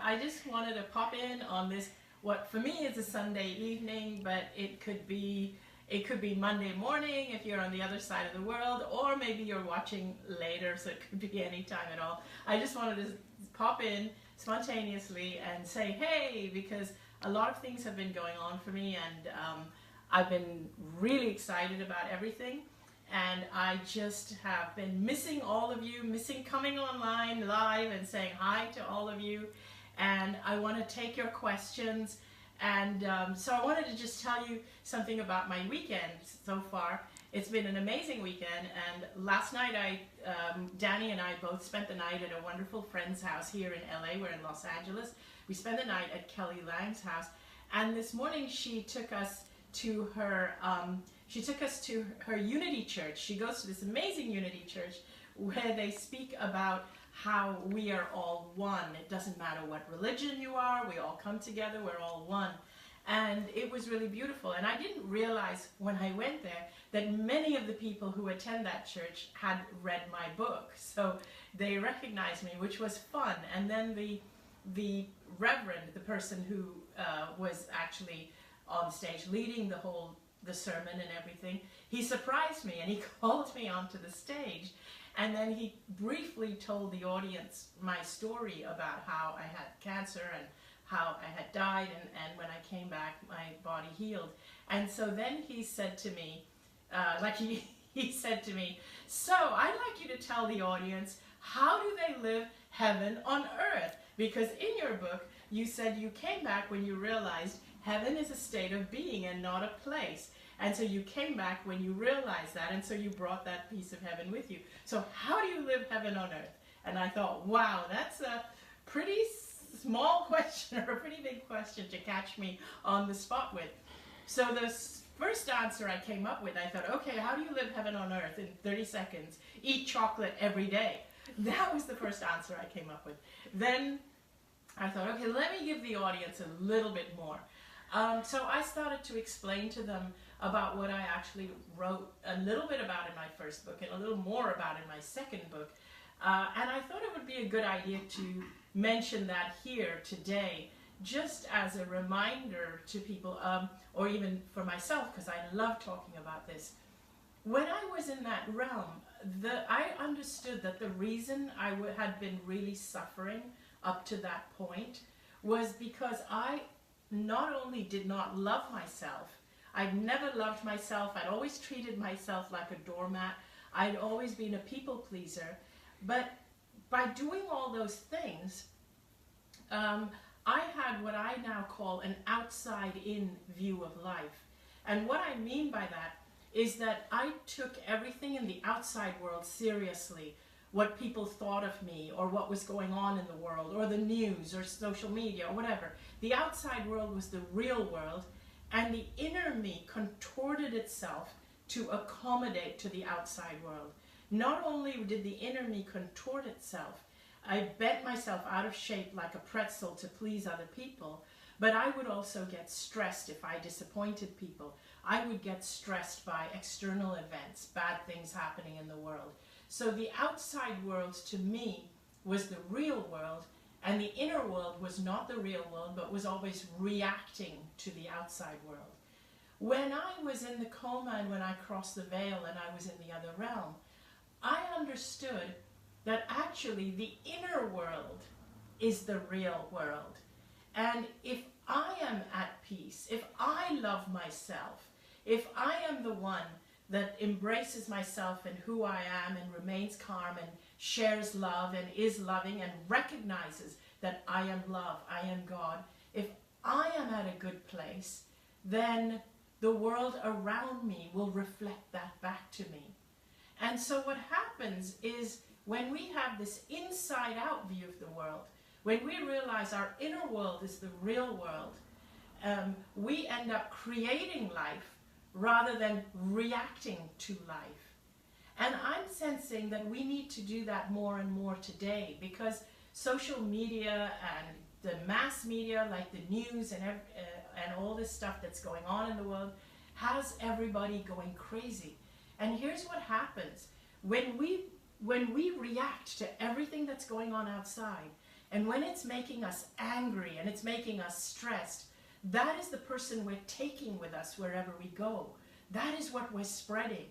I just wanted to pop in on this, what for me is a Sunday evening, but it could be Monday morning if you're on the other side of the world, or maybe you're watching later, so it could be any time at all. I just wanted to pop in spontaneously and say, hey, because a lot of things have been going on for me, and I've been really excited about everything. And I just have been missing all of you, missing coming online live and saying hi to all of you. And I want to take your questions. And so I wanted to just tell you something about my weekend so far. It's been an amazing weekend. And last night, Danny and I both spent the night at a wonderful friend's house here in LA. We're in Los Angeles. We spent the night at Kelly Lang's house. And this morning, she took us to her Unity Church. She goes to this amazing Unity Church where they speak about how we are all one. It doesn't matter what religion you are, we all come together, we're all one. And it was really beautiful. And I didn't realize when I went there that many of the people who attend that church had read my book. So they recognized me, which was fun. And then the reverend, the person who was actually on stage leading the sermon and everything, he surprised me and he called me onto the stage, and then he briefly told the audience my story about how I had cancer and how I had died, and when I came back my body healed. And so then he said to me, he said to me, so I'd like you to tell the audience, how do they live heaven on earth? Because in your book you said you came back when you realized heaven is a state of being and not a place. And so you came back when you realized that, and so you brought that piece of heaven with you. So how do you live heaven on earth? And I thought, wow, that's a pretty small question, or a pretty big question to catch me on the spot with. So the first answer I came up with, I thought, okay, how do you live heaven on earth in 30 seconds? Eat chocolate every day. That was the first answer I came up with. Then I thought, okay, let me give the audience a little bit more. So I started to explain to them about what I actually wrote a little bit about in my first book and a little more about in my second book. And I thought it would be a good idea to mention that here today, just as a reminder to people, or even for myself, because I love talking about this. When I was in that realm, I understood that the reason I had been really suffering up to that point was because I not only did not love myself, I'd never loved myself, I'd always treated myself like a doormat, I'd always been a people pleaser, but by doing all those things, I had what I now call an outside-in view of life. And what I mean by that is that I took everything in the outside world seriously, what people thought of me, or what was going on in the world, or the news, or social media, or whatever. The outside world was the real world, and the inner me contorted itself to accommodate to the outside world. Not only did the inner me contort itself, I bent myself out of shape like a pretzel to please other people, but I would also get stressed if I disappointed people. I would get stressed by external events, bad things happening in the world. So the outside world to me was the real world, and the inner world was not the real world, but was always reacting to the outside world. When I was in the coma and when I crossed the veil and I was in the other realm, I understood that actually the inner world is the real world. And if I am at peace, if I love myself, if I am the one that embraces myself and who I am and remains calm and shares love and is loving and recognizes that I am love, I am God, if I am at a good place, then the world around me will reflect that back to me. And so what happens is when we have this inside-out view of the world, when we realize our inner world is the real world, we end up creating life rather than reacting to life. And I'm sensing that we need to do that more and more today, because social media and the mass media, like the news and all this stuff that's going on in the world, has everybody going crazy. And here's what happens. When we react to everything that's going on outside, And when it's making us angry and it's making us stressed, that is the person we're taking with us wherever we go. That is what we're spreading.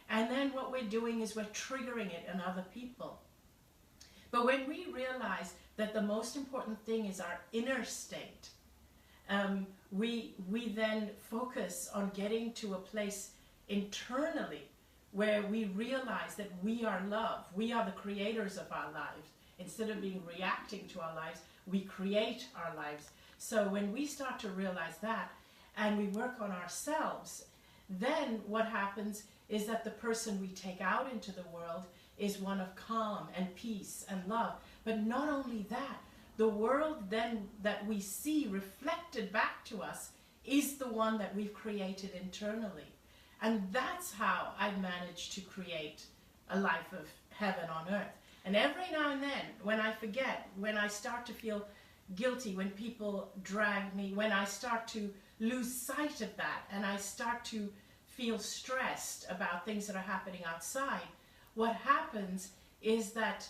And then what we're doing is we're triggering it in other people. But when we realize that the most important thing is our inner state, we then focus on getting to a place internally where we realize that we are love. We are the creators of our lives. Instead of being reacting to our lives, we create our lives. So when we start to realize that and we work on ourselves, then what happens is that the person we take out into the world is one of calm and peace and love. But not only that, the world then that we see reflected back to us is the one that we've created internally. And that's how I've managed to create a life of heaven on earth. And every now and then, when I forget, when I start to feel guilty, when people drag me, when I start to lose sight of that, and I start to feel stressed about things that are happening outside, what happens is that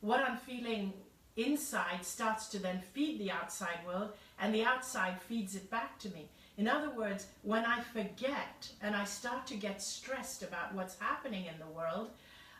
what I'm feeling inside starts to then feed the outside world, and the outside feeds it back to me. In other words, when I forget and I start to get stressed about what's happening in the world,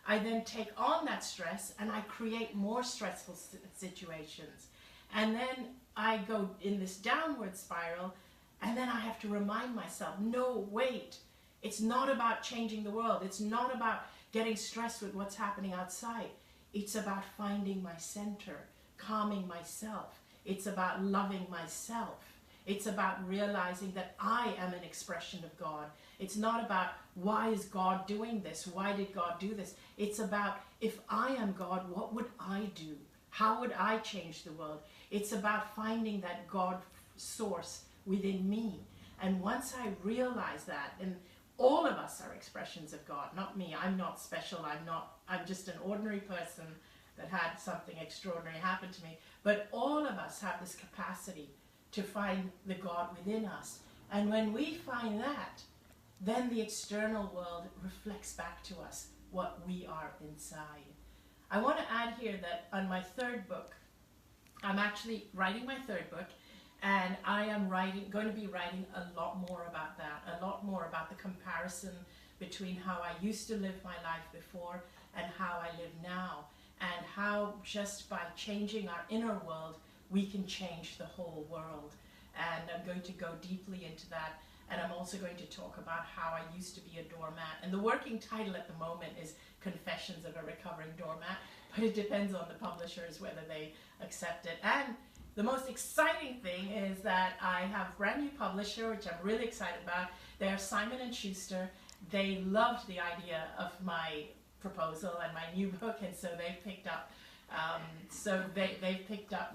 I then take on that stress and I create more stressful situations. And then I go in this downward spiral, and then I have to remind myself, no, wait, it's not about changing the world. It's not about getting stressed with what's happening outside. It's about finding my center, calming myself. It's about loving myself. It's about realizing that I am an expression of God. It's not about why is God doing this? Why did God do this? It's about if I am God, what would I do? How would I change the world? It's about finding that God source within me. And once I realize that, and all of us are expressions of God, not me. I'm not special. I'm just an ordinary person that had something extraordinary happen to me. But all of us have this capacity to find the God within us. And when we find that, then the external world reflects back to us what we are inside. I want to add here that on my third book, I'm actually writing my third book, and I am going to be writing a lot more about that, a lot more about the comparison between how I used to live my life before and how I live now, and how just by changing our inner world, we can change the whole world. And I'm going to go deeply into that. And I'm also going to talk about how I used to be a doormat. And the working title at the moment is Confessions of a Recovering Doormat, but it depends on the publishers whether they accept it. And the most exciting thing is that I have a brand new publisher, which I'm really excited about. They're Simon & Schuster. They loved the idea of my proposal and my new book, and so they picked up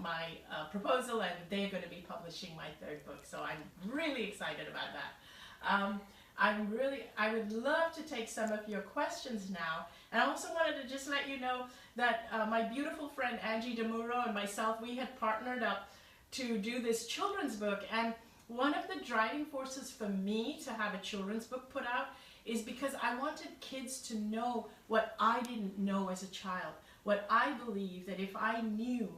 my proposal, and they're going to be publishing my third book. So I'm really excited about that. I would love to take some of your questions now. And I also wanted to just let you know that my beautiful friend Angie DeMuro and myself, we had partnered up to do this children's book. And one of the driving forces for me to have a children's book put out is because I wanted kids to know what I didn't know as a child, what I believe that if I knew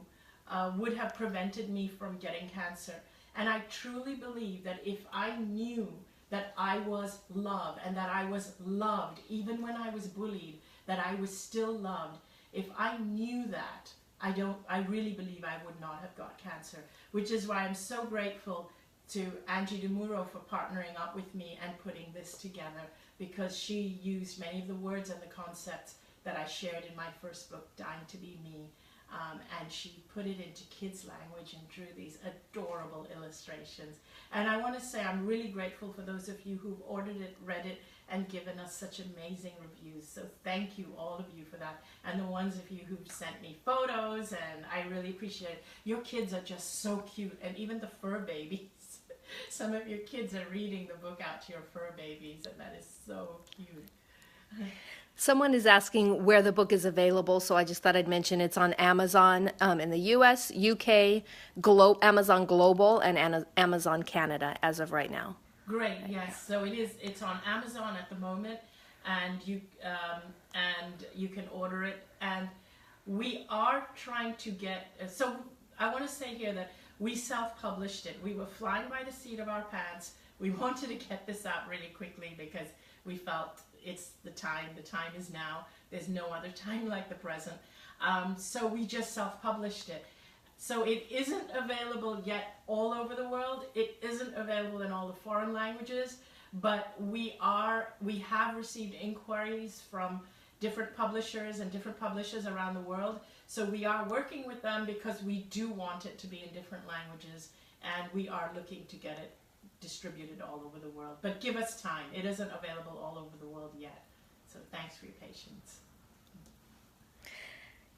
would have prevented me from getting cancer. And I truly believe that if I knew that I was loved and that I was loved even when I was bullied, that I was still loved, if I knew that, I really believe I would not have got cancer, which is why I'm so grateful to Angie DeMuro for partnering up with me and putting this together, because she used many of the words and the concepts that I shared in my first book, Dying to Be Me, and she put it into kids' language and drew these adorable illustrations. And I want to say I'm really grateful for those of you who've ordered it, read it, and given us such amazing reviews. So thank you, all of you, for that. And the ones of you who've sent me photos, and I really appreciate it. Your kids are just so cute, and even the fur babies. Some of your kids are reading the book out to your fur babies, and that is so cute. Someone is asking where the book is available, so I just thought I'd mention it's on Amazon in the U.S., UK, Amazon Global, and Amazon Canada as of right now. Great, yes. So it's on Amazon at the moment, and you can order it. And we are trying to get, so I want to say here that we self-published it. We were flying by the seat of our pants. We wanted to get this out really quickly because we felt it's the time is now. There's no other time like the present. So we just self-published it. So it isn't available yet all over the world. It isn't available in all the foreign languages, but we have received inquiries from different publishers and different publishers around the world. So we are working with them because we do want it to be in different languages, and we are looking to get it distributed all over the world. But give us time. It isn't available all over the world yet. So thanks for your patience.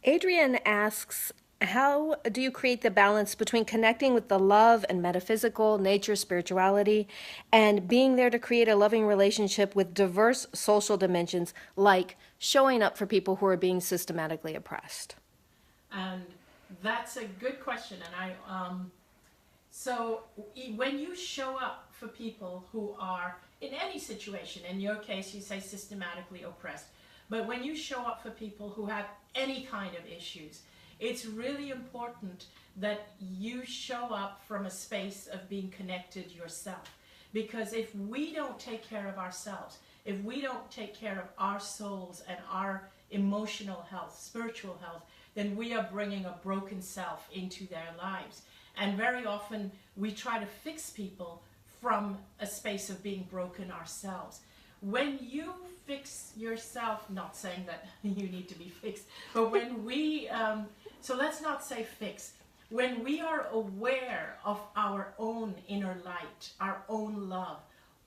Adrienne asks, how do you create the balance between connecting with the love and metaphysical, nature, spirituality, and being there to create a loving relationship with diverse social dimensions, like showing up for people who are being systematically oppressed? And that's a good question. And so when you show up for people who are in any situation, in your case you say systematically oppressed, but when you show up for people who have any kind of issues, it's really important that you show up from a space of being connected yourself. Because if we don't take care of ourselves, if we don't take care of our souls and our emotional health, spiritual health, then we are bringing a broken self into their lives. And very often we try to fix people from a space of being broken ourselves. When you fix yourself, not saying that you need to be fixed, but when we, so let's not say fix, when we are aware of our own inner light, our own love,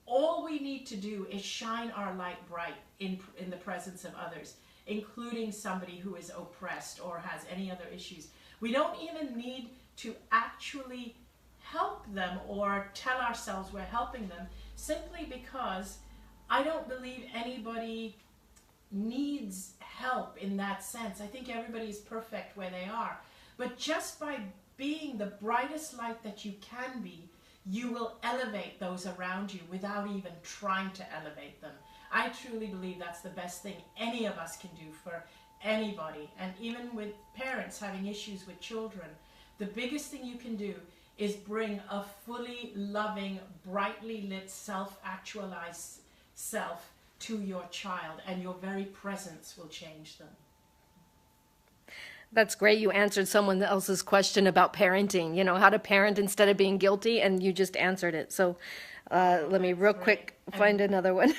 all we need to do is shine our light bright in the presence of others, including somebody who is oppressed or has any other issues. We don't even need to actually help them or tell ourselves we're helping them, simply because I don't believe anybody needs help in that sense. I think everybody is perfect where they are. But just by being the brightest light that you can be, you will elevate those around you without even trying to elevate them. I truly believe that's the best thing any of us can do for anybody. And even with parents having issues with children, the biggest thing you can do is bring a fully loving, brightly lit, self-actualized self to your child, and your very presence will change them. That's great. You answered someone else's question about parenting, how to parent instead of being guilty, and you just answered it. So let me real quick find another one.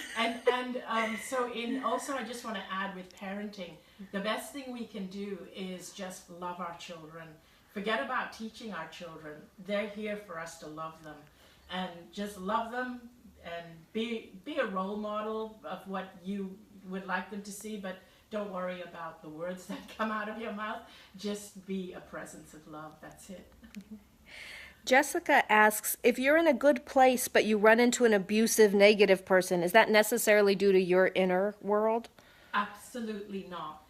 So also I just want to add with parenting, the best thing we can do is just love our children. Forget about teaching our children. They're here for us to love them, and just love them and be a role model of what you would like them to see, but don't worry about the words that come out of your mouth. Just be a presence of love. That's it. Jessica asks, if you're in a good place but you run into an abusive, negative person, is that necessarily due to your inner world? Absolutely not.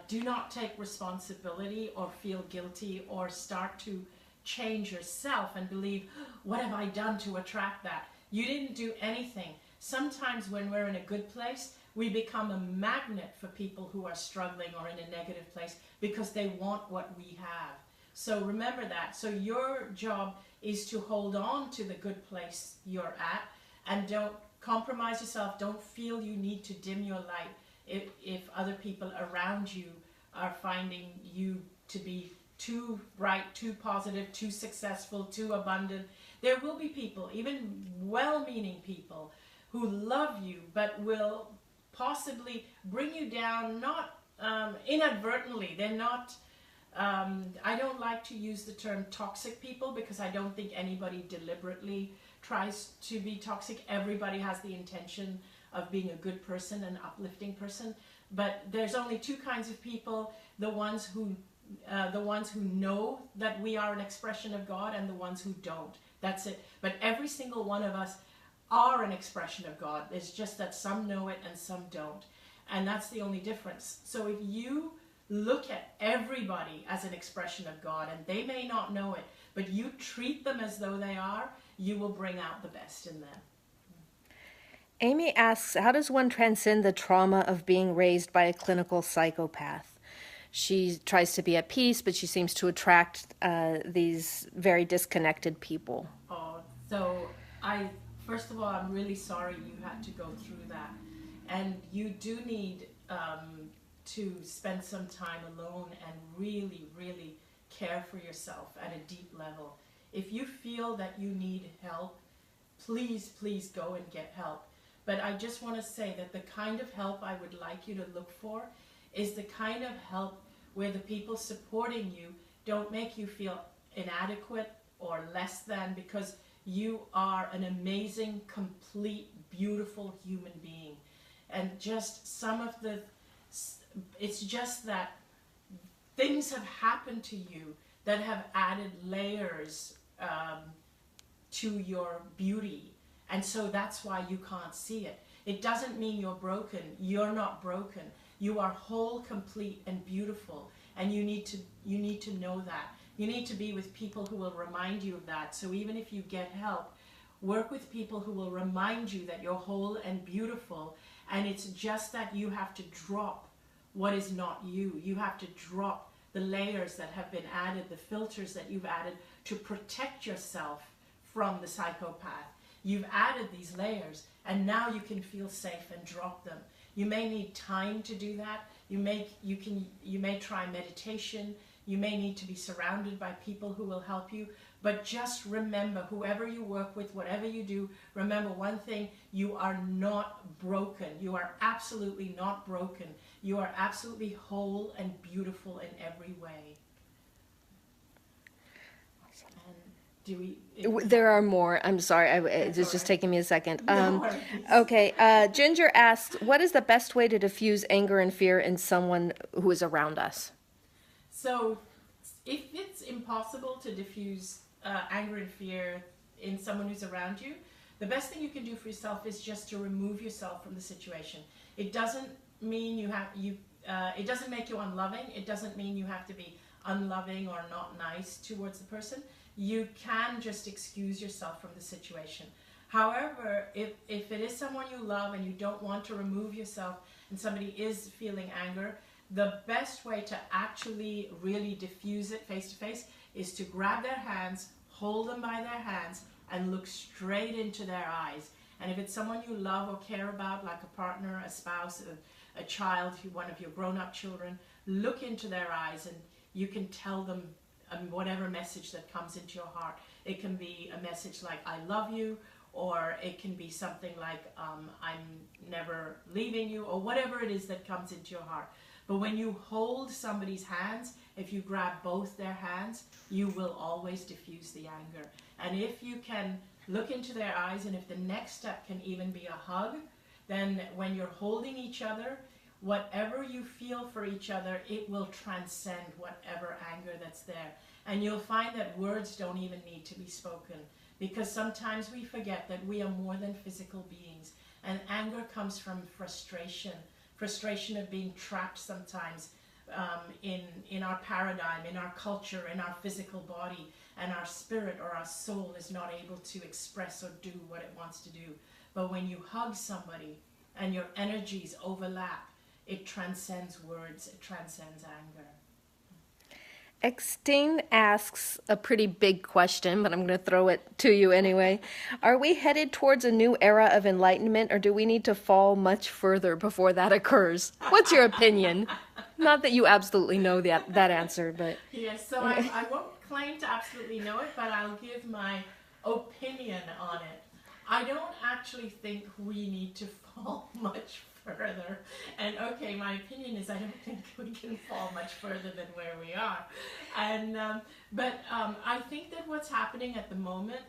Do not take responsibility or feel guilty or start to change yourself and believe, what have I done to attract that? You didn't do anything. Sometimes when we're in a good place, we become a magnet for people who are struggling or in a negative place because they want what we have. So remember that. So your job is to hold on to the good place you're at, and don't compromise yourself. Don't feel you need to dim your light if other people around you are finding you to be too bright, too positive, too successful, too abundant. There will be people, even well-meaning people, who love you but will possibly bring you down, not inadvertently. They're not, I don't like to use the term toxic people because I don't think anybody deliberately tries to be toxic. Everybody has the intention of being a good person, an uplifting person. But there's only two kinds of people: the ones who know that we are an expression of God, and the ones who don't. That's it. But every single one of us are an expression of God. It's just that some know it and some don't. And that's the only difference. So if you look at everybody as an expression of God, and they may not know it, but you treat them as though they are, you will bring out the best in them. Amy asks, how does one transcend the trauma of being raised by a clinical psychopath? she tries to be at peace, but she seems to attract these very disconnected people. Oh, so first of all, I'm really sorry you had to go through that. And you do need to spend some time alone and really, really care for yourself at a deep level. If you feel that you need help, please, please go and get help. But I just want to say that the kind of help I would like you to look for is the kind of help where the people supporting you don't make you feel inadequate or less than, because you are an amazing, complete, beautiful human being. And just it's just that things have happened to you that have added layers to your beauty. And so that's why you can't see it. It doesn't mean you're broken. You're not broken. You are whole, complete, and beautiful. And you need to know that. You need to be with people who will remind you of that. So even if you get help, work with people who will remind you that you're whole and beautiful. And it's just that you have to drop what is not you. You have to drop the layers that have been added, the filters that you've added to protect yourself from the psychopath. You've added these layers, and now you can feel safe and drop them. You may need time to do that. You may try meditation. You may need to be surrounded by people who will help you. But just remember, whoever you work with, whatever you do, remember one thing: you are not broken. You are absolutely not broken. You are absolutely whole and beautiful in every way. There are more. I'm sorry. It's just taking me a second. No worries. Okay. Ginger asks, what is the best way to diffuse anger and fear in someone who is around us? So if it's impossible to diffuse anger and fear in someone who's around you, the best thing you can do for yourself is just to remove yourself from the situation. It doesn't mean it doesn't make you unloving. It doesn't mean you have to be unloving or not nice towards the person. You can just excuse yourself from the situation. However, if it is someone you love and you don't want to remove yourself and somebody is feeling anger, the best way to actually really diffuse it face to face is to grab their hands, hold them by their hands, and look straight into their eyes. And if it's someone you love or care about, like a partner, a spouse, a child, one of your grown-up children, look into their eyes and you can tell them whatever message that comes into your heart. It can be a message like, I love you, or it can be something like, I'm never leaving you, or whatever it is that comes into your heart. But when you hold somebody's hands, if you grab both their hands, you will always diffuse the anger. And if you can look into their eyes, and if the next step can even be a hug, then when you're holding each other, whatever you feel for each other, it will transcend whatever anger that's there. And you'll find that words don't even need to be spoken, because sometimes we forget that we are more than physical beings. And anger comes from frustration of being trapped sometimes in our paradigm, in our culture, in our physical body, and our spirit or our soul is not able to express or do what it wants to do. But when you hug somebody and your energies overlap, it transcends words, it transcends anger. Extine asks a pretty big question, but I'm going to throw it to you anyway. Are we headed towards a new era of enlightenment, or do we need to fall much further before that occurs? What's your opinion? Not that you absolutely know that answer, but... Yes, so I won't claim to absolutely know it, but I'll give my opinion on it. I don't actually think we need to fall much further. And okay, my opinion is I don't think we can fall much further than where we are. And but I think that what's happening at the moment,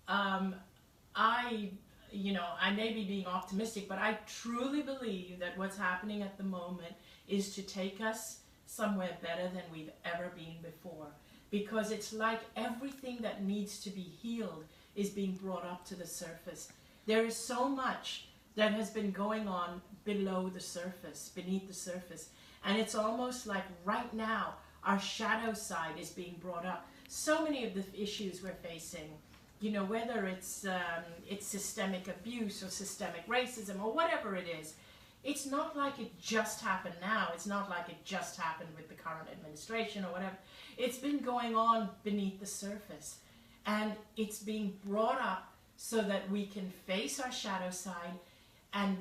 I may be being optimistic, but I truly believe that what's happening at the moment is to take us somewhere better than we've ever been before. Because it's like everything that needs to be healed is being brought up to the surface. There is so much that has been going on below the surface, beneath the surface. And it's almost like right now, our shadow side is being brought up. So many of the issues we're facing, whether it's systemic abuse or systemic racism or whatever it is, it's not like it just happened now. It's not like it just happened with the current administration or whatever. It's been going on beneath the surface. And it's being brought up so that we can face our shadow side, and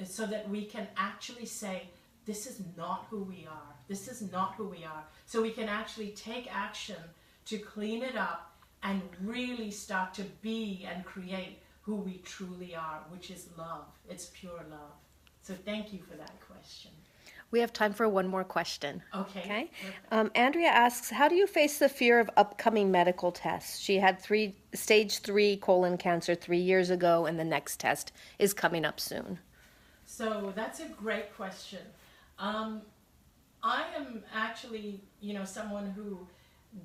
so that we can actually say, this is not who we are. This is not who we are. So we can actually take action to clean it up and really start to be and create who we truly are, which is love. It's pure love. So thank you for that question. We have time for one more question. Okay. Andrea asks, how do you face the fear of upcoming medical tests? She had stage 3 colon cancer 3 years ago, and the next test is coming up soon. So that's a great question. I am actually, someone who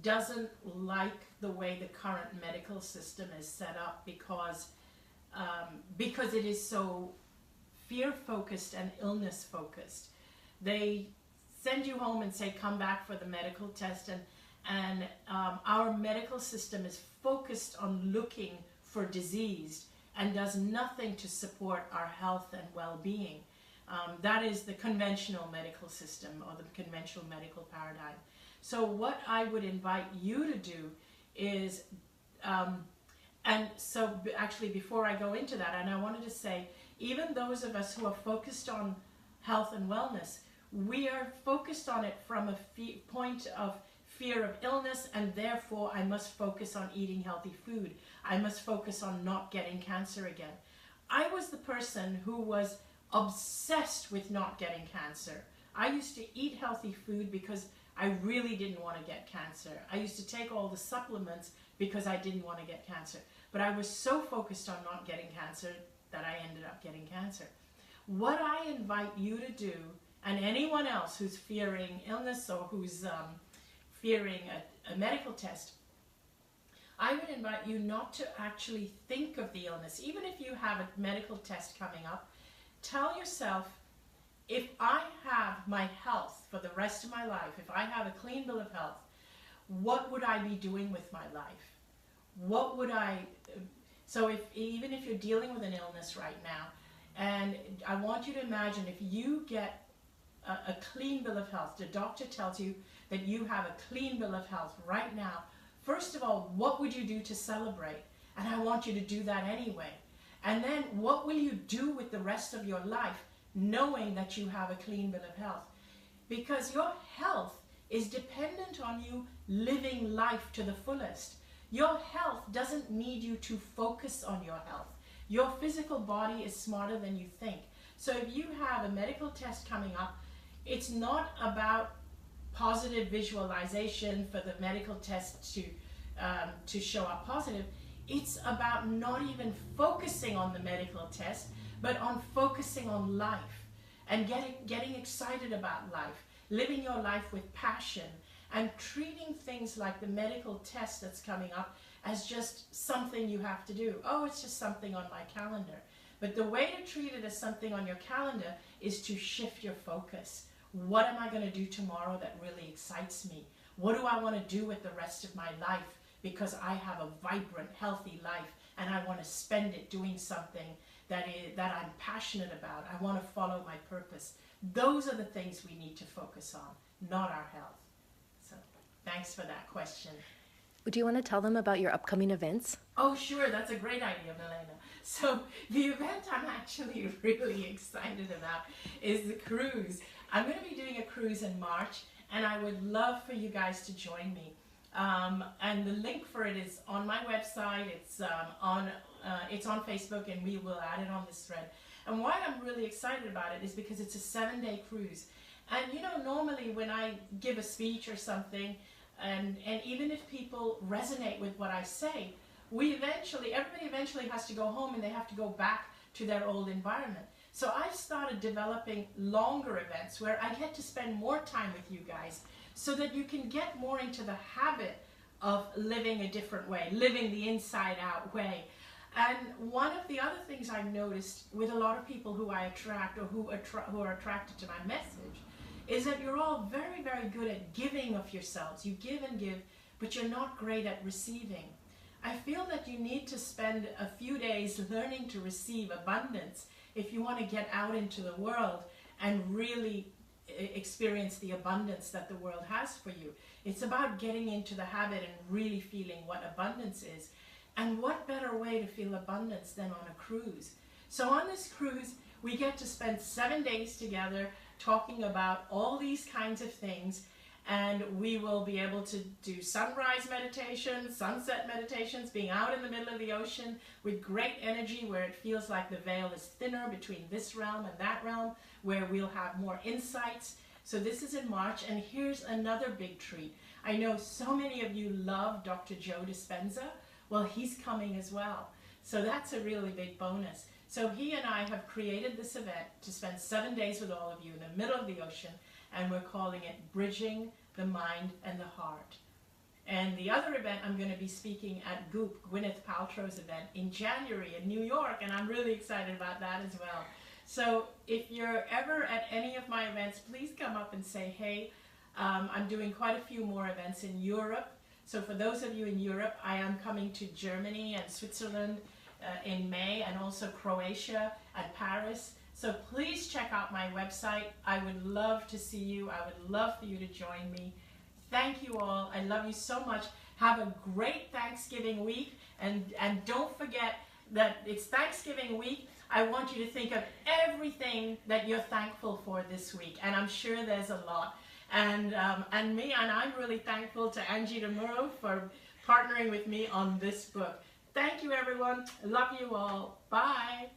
doesn't like the way the current medical system is set up because it is so fear-focused and illness-focused. They send you home and say, come back for the medical test, and our medical system is focused on looking for disease and does nothing to support our health and well-being. That is the conventional medical system, or the conventional medical paradigm. So what I would invite you to do is, and so actually before I go into that, and I wanted to say, even those of us who are focused on health and wellness, we are focused on it from a point of fear of illness, and therefore I must focus on eating healthy food. I must focus on not getting cancer again. I was the person who was obsessed with not getting cancer. I used to eat healthy food because I really didn't want to get cancer. I used to take all the supplements because I didn't want to get cancer. But I was so focused on not getting cancer that I ended up getting cancer. What I invite you to do, and anyone else who's fearing illness or who's fearing a medical test, I would invite you not to actually think of the illness. Even if you have a medical test coming up, tell yourself, if I have my health for the rest of my life, if I have a clean bill of health, what would I be doing with my life? What would so even if you're dealing with an illness right now, and I want you to imagine if you get a clean bill of health, the doctor tells you that you have a clean bill of health right now, first of all, what would you do to celebrate? And I want you to do that anyway. And then what will you do with the rest of your life knowing that you have a clean bill of health? Because your health is dependent on you living life to the fullest. Your health doesn't need you to focus on your health. Your physical body is smarter than you think. So if you have a medical test coming up, it's not about positive visualization for the medical test to show up positive. It's about not even focusing on the medical test, but on focusing on life and getting excited about life, living your life with passion, and treating things like the medical test that's coming up as just something you have to do. Oh, it's just something on my calendar. But the way to treat it as something on your calendar is to shift your focus. What am I going to do tomorrow that really excites me? What do I want to do with the rest of my life? Because I have a vibrant, healthy life, and I want to spend it doing something that I'm passionate about. I want to follow my purpose. Those are the things we need to focus on, not our health. So thanks for that question. Do you want to tell them about your upcoming events? Oh, sure. That's a great idea, Milena. So the event I'm actually really excited about is the cruise. I'm going to be doing a cruise in March, and I would love for you guys to join me. And the link for it is on my website. It's on Facebook, and we will add it on this thread. And why I'm really excited about it is because it's a 7-day cruise. And normally when I give a speech or something, and even if people resonate with what I say, everybody eventually has to go home, and they have to go back to their old environment. So I've started developing longer events where I get to spend more time with you guys, so that you can get more into the habit of living a different way, living the inside out way. And one of the other things I've noticed with a lot of people who I attract, or who are attracted to my message, is that you're all very, very good at giving of yourselves. You give and give, but you're not great at receiving. I feel that you need to spend a few days learning to receive abundance if you want to get out into the world and really experience the abundance that the world has for you. It's about getting into the habit and really feeling what abundance is. And what better way to feel abundance than on a cruise? So on this cruise, we get to spend 7 days together talking about all these kinds of things. And we will be able to do sunrise meditations, sunset meditations, being out in the middle of the ocean with great energy where it feels like the veil is thinner between this realm and that realm, where we'll have more insights. So this is in March, and here's another big treat. I know so many of you love Dr. Joe Dispenza. Well, he's coming as well. So that's a really big bonus. So he and I have created this event to spend 7 days with all of you in the middle of the ocean, and we're calling it Bridging the Mind and the Heart. And the other event, I'm going to be speaking at Goop, Gwyneth Paltrow's event, in January in New York, and I'm really excited about that as well. So if you're ever at any of my events, please come up and say, hey, I'm doing quite a few more events in Europe. So for those of you in Europe, I am coming to Germany and Switzerland in May, and also Croatia at Paris. So please check out my website. I would love to see you. I would love for you to join me. Thank you all. I love you so much. Have a great Thanksgiving week. And don't forget that it's Thanksgiving week. I want you to think of everything that you're thankful for this week. And I'm sure there's a lot. And I'm really thankful to Angie DeMuro for partnering with me on this book. Thank you, everyone. I love you all. Bye.